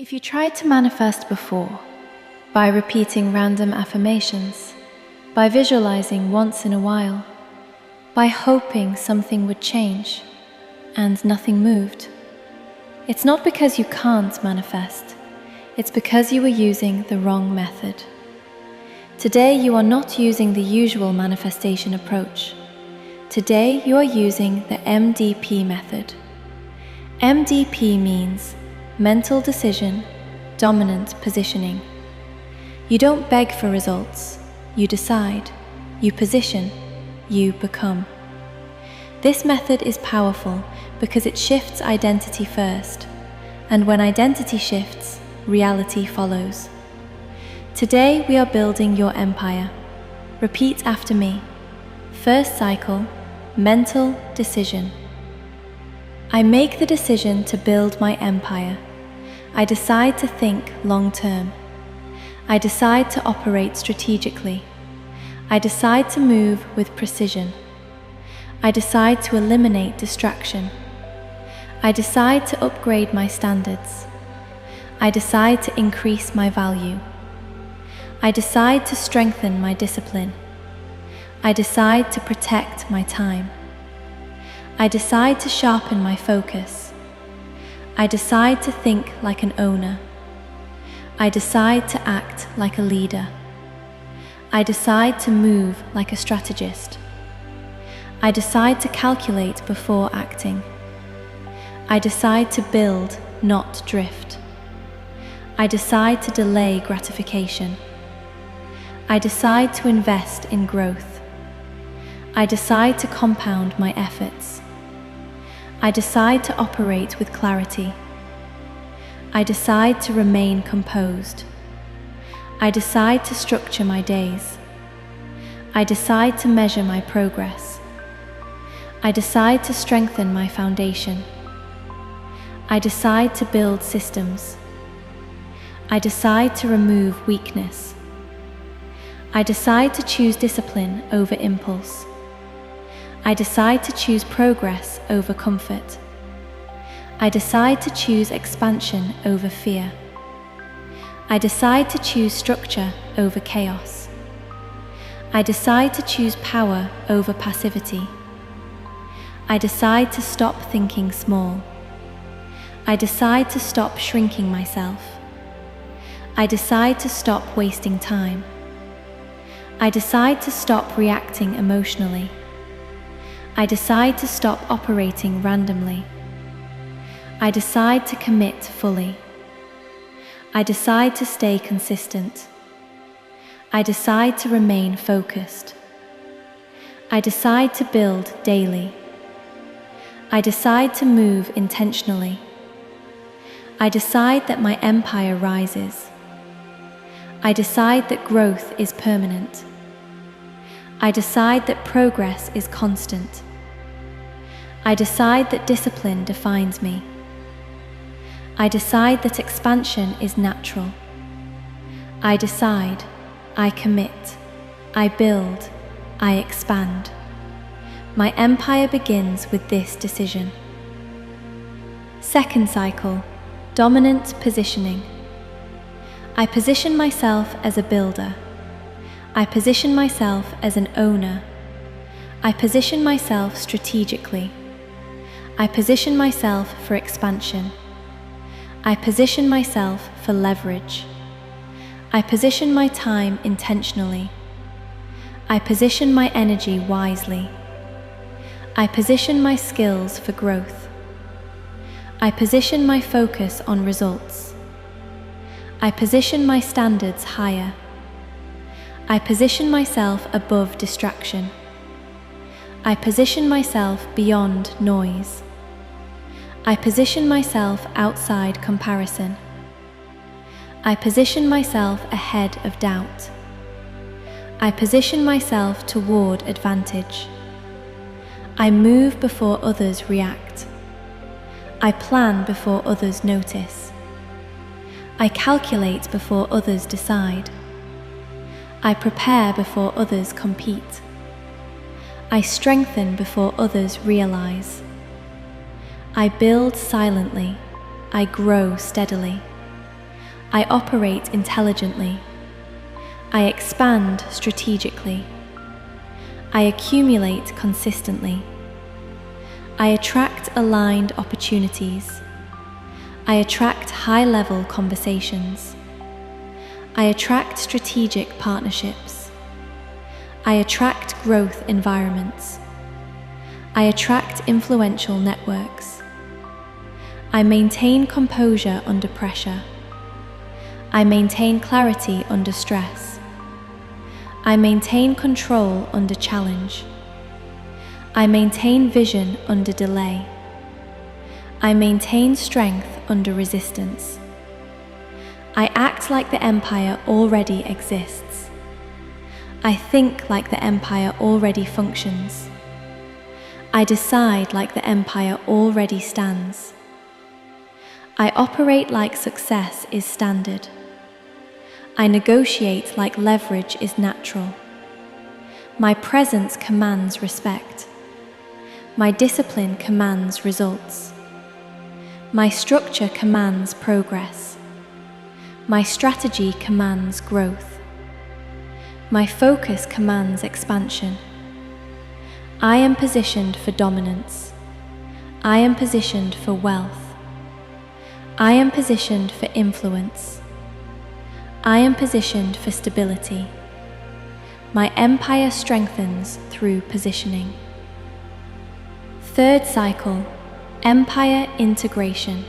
If you tried to manifest before, by repeating random affirmations, by visualizing once in a while, by hoping something would change, and nothing moved, it's not because you can't manifest, it's because you were using the wrong method. Today you are not using the usual manifestation approach. Today you are using the MDP method. MDP means mental decision, dominant positioning. You don't beg for results, you decide, you position, you become. This method is powerful because it shifts identity first, and when identity shifts, reality follows. Today we are building your empire. Repeat after me. First cycle, mental decision. I make the decision to build my empire. I decide to think long-term. I decide to operate strategically. I decide to move with precision. I decide to eliminate distraction. I decide to upgrade my standards. I decide to increase my value. I decide to strengthen my discipline. I decide to protect my time. I decide to sharpen my focus. I decide to think like an owner. I decide to act like a leader. I decide to move like a strategist. I decide to calculate before acting. I decide to build, not drift. I decide to delay gratification. I decide to invest in growth. I decide to compound my efforts. I decide to operate with clarity. I decide to remain composed. I decide to structure my days. I decide to measure my progress. I decide to strengthen my foundation. I decide to build systems. I decide to remove weakness. I decide to choose discipline over impulse. I decide to choose progress over comfort. I decide to choose expansion over fear. I decide to choose structure over chaos. I decide to choose power over passivity. I decide to stop thinking small. I decide to stop shrinking myself. I decide to stop wasting time. I decide to stop reacting emotionally. I decide to stop operating randomly. I decide to commit fully. I decide to stay consistent. I decide to remain focused. I decide to build daily. I decide to move intentionally. I decide that my empire rises. I decide that growth is permanent. I decide that progress is constant. I decide that discipline defines me. I decide that expansion is natural. I decide, I commit, I build, I expand. My empire begins with this decision. Second cycle, dominant positioning. I position myself as a builder. I position myself as an owner. I position myself strategically. I position myself for expansion. I position myself for leverage. I position my time intentionally. I position my energy wisely. I position my skills for growth. I position my focus on results. I position my standards higher. I position myself above distraction. I position myself beyond noise. I position myself outside comparison. I position myself ahead of doubt. I position myself toward advantage. I move before others react. I plan before others notice. I calculate before others decide. I prepare before others compete. I strengthen before others realize. I build silently. I grow steadily. I operate intelligently. I expand strategically. I accumulate consistently. I attract aligned opportunities. I attract high-level conversations. I attract strategic partnerships. I attract growth environments. I attract influential networks. I maintain composure under pressure. I maintain clarity under stress. I maintain control under challenge. I maintain vision under delay. I maintain strength under resistance. I act like the empire already exists. I think like the empire already functions. I decide like the empire already stands. I operate like success is standard. I negotiate like leverage is natural. My presence commands respect. My discipline commands results. My structure commands progress. My strategy commands growth. My focus commands expansion. I am positioned for dominance. I am positioned for wealth. I am positioned for influence. I am positioned for stability. My empire strengthens through positioning. Third cycle, empire integration.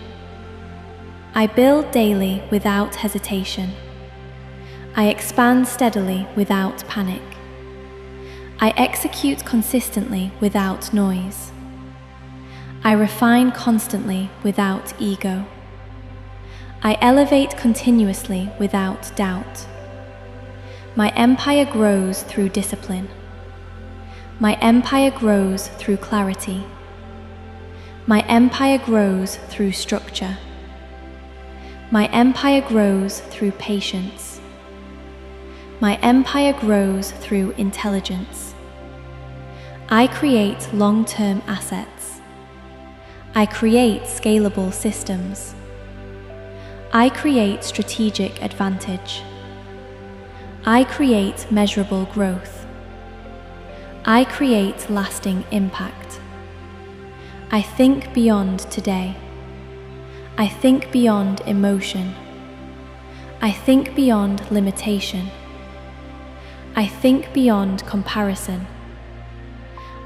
I build daily without hesitation. I expand steadily without panic. I execute consistently without noise. I refine constantly without ego. I elevate continuously without doubt. My empire grows through discipline. My empire grows through clarity. My empire grows through structure. My empire grows through patience. My empire grows through intelligence. I create long-term assets. I create scalable systems. I create strategic advantage. I create measurable growth. I create lasting impact. I think beyond today. I think beyond emotion. I think beyond limitation. I think beyond comparison.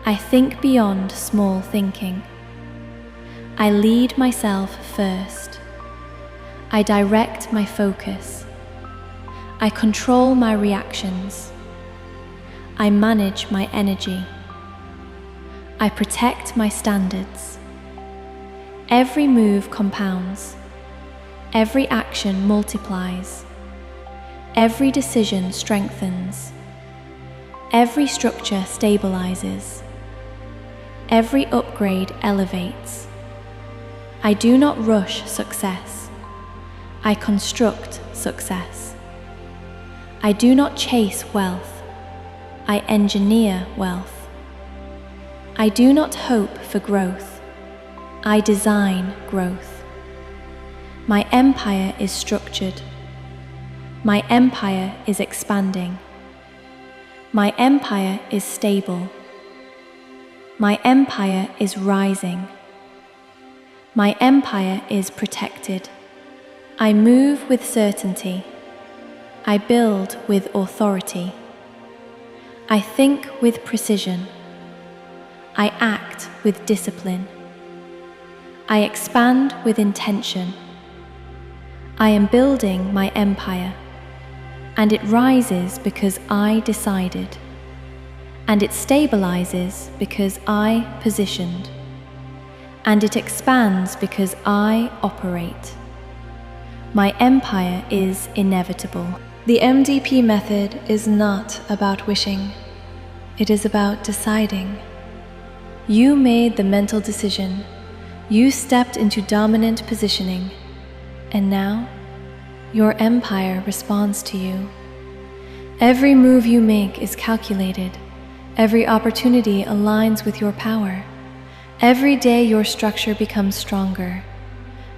I think beyond small thinking. I lead myself first. I direct my focus. I control my reactions. I manage my energy. I protect my standards. Every move compounds. Every action multiplies. Every decision strengthens. Every structure stabilizes. Every upgrade elevates. I do not rush success. I construct success. I do not chase wealth. I engineer wealth. I do not hope for growth. I design growth. My empire is structured. My empire is expanding. My empire is stable. My empire is rising. My empire is protected. I move with certainty. I build with authority. I think with precision. I act with discipline. I expand with intention. I am building my empire, and it rises because I decided, and it stabilizes because I positioned, and it expands because I operate. My empire is inevitable. The MDP method is not about wishing. It is about deciding. You made the mental decision. You stepped into dominant positioning. And now, your empire responds to you. Every move you make is calculated. Every opportunity aligns with your power. Every day your structure becomes stronger.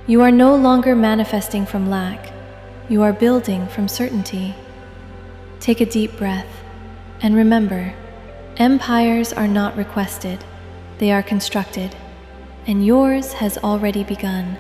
You are no longer manifesting from lack. You are building from certainty. Take a deep breath and remember, empires are not requested, they are constructed, and yours has already begun.